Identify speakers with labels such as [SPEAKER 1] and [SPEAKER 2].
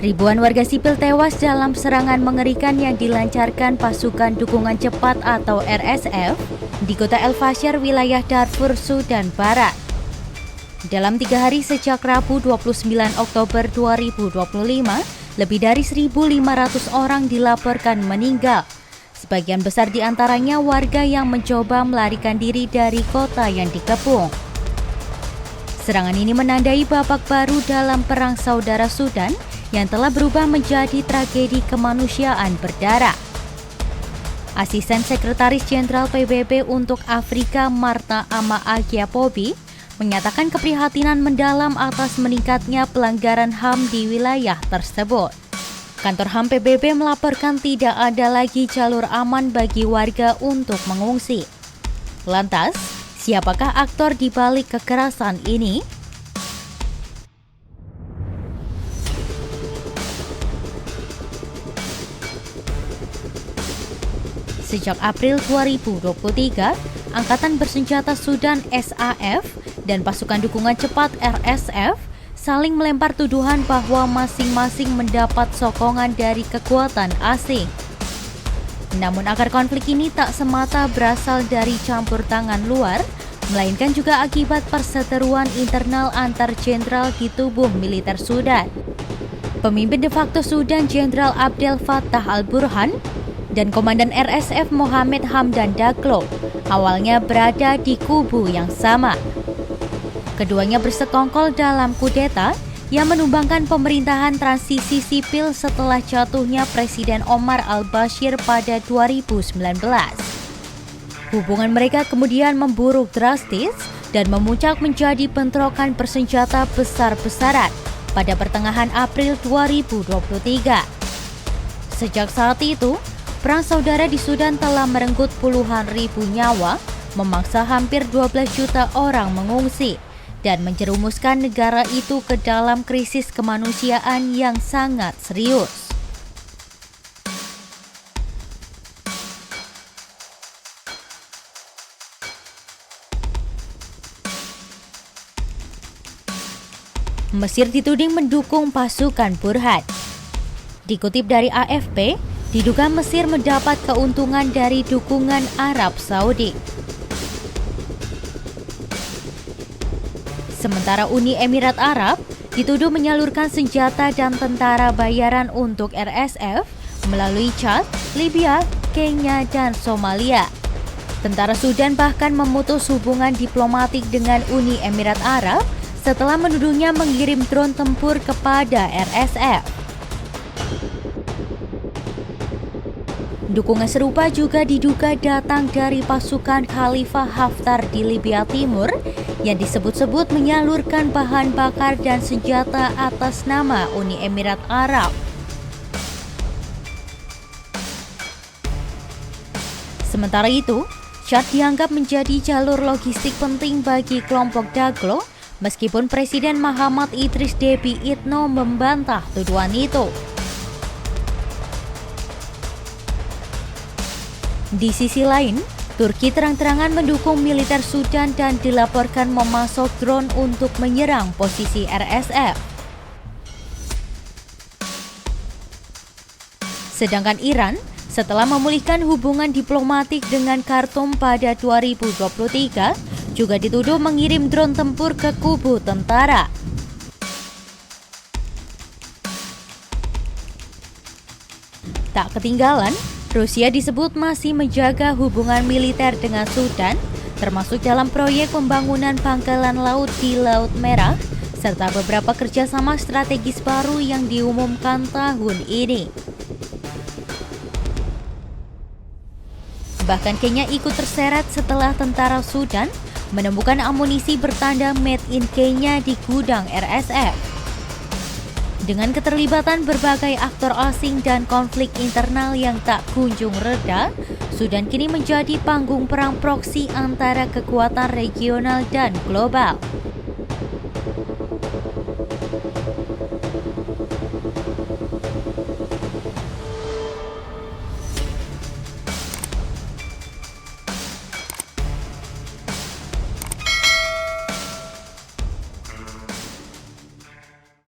[SPEAKER 1] Ribuan warga sipil tewas dalam serangan mengerikan yang dilancarkan pasukan dukungan cepat atau RSF di kota El Fasher, wilayah Darfur, Sudan Barat. Dalam 3 hari sejak Rabu 29 Oktober 2025, lebih dari 1.500 orang dilaporkan meninggal. Sebagian besar di antaranya warga yang mencoba melarikan diri dari kota yang dikepung. Serangan ini menandai babak baru dalam Perang Saudara Sudan yang telah berubah menjadi tragedi kemanusiaan berdarah. Asisten Sekretaris Jenderal PBB untuk Afrika Martha Ama Agiapobi menyatakan keprihatinan mendalam atas meningkatnya pelanggaran HAM di wilayah tersebut. Kantor HAM PBB melaporkan tidak ada lagi jalur aman bagi warga untuk mengungsi. Lantas, siapakah aktor di balik kekerasan ini? Sejak April 2023, Angkatan Bersenjata Sudan SAF dan pasukan dukungan cepat RSF saling melempar tuduhan bahwa masing-masing mendapat sokongan dari kekuatan asing. Namun akar konflik ini tak semata berasal dari campur tangan luar, melainkan juga akibat perseteruan internal antar jenderal di tubuh militer Sudan. Pemimpin de facto Sudan, Jenderal Abdel Fattah al-Burhan, dan Komandan RSF Mohamed Hamdan Daglo awalnya berada di kubu yang sama. Keduanya bersekongkol dalam kudeta yang menumbangkan pemerintahan transisi sipil setelah jatuhnya Presiden Omar al-Bashir pada 2019. Hubungan mereka kemudian memburuk drastis dan memuncak menjadi bentrokan bersenjata besar-besaran pada pertengahan April 2023. Sejak saat itu, Perang saudara di Sudan telah merenggut puluhan ribu nyawa, memaksa hampir 12 juta orang mengungsi, dan menjerumuskan negara itu ke dalam krisis kemanusiaan yang sangat serius. Mesir dituding mendukung pasukan Burhan. Dikutip dari AFP, diduga Mesir mendapat keuntungan dari dukungan Arab Saudi. Sementara Uni Emirat Arab dituduh menyalurkan senjata dan tentara bayaran untuk RSF melalui Chad, Libya, Kenya, dan Somalia. Tentara Sudan bahkan memutus hubungan diplomatik dengan Uni Emirat Arab setelah menuduhnya mengirim drone tempur kepada RSF. Dukungan serupa juga diduga datang dari pasukan Khalifah Haftar di Libya Timur yang disebut-sebut menyalurkan bahan bakar dan senjata atas nama Uni Emirat Arab. Sementara itu, Chad dianggap menjadi jalur logistik penting bagi kelompok Daglo, meskipun Presiden Mahamat Idris Deby Itno membantah tuduhan itu. Di sisi lain, Turki terang-terangan mendukung militer Sudan dan dilaporkan memasok drone untuk menyerang posisi RSF. Sedangkan Iran, setelah memulihkan hubungan diplomatik dengan Khartoum pada 2023, juga dituduh mengirim drone tempur ke kubu tentara. Tak ketinggalan, Rusia disebut masih menjaga hubungan militer dengan Sudan, termasuk dalam proyek pembangunan pangkalan laut di Laut Merah, serta beberapa kerjasama strategis baru yang diumumkan tahun ini. Bahkan Kenya ikut terseret setelah tentara Sudan menemukan amunisi bertanda Made in Kenya di gudang RSF. Dengan keterlibatan berbagai aktor asing dan konflik internal yang tak kunjung reda, Sudan kini menjadi panggung perang proksi antara kekuatan regional dan global.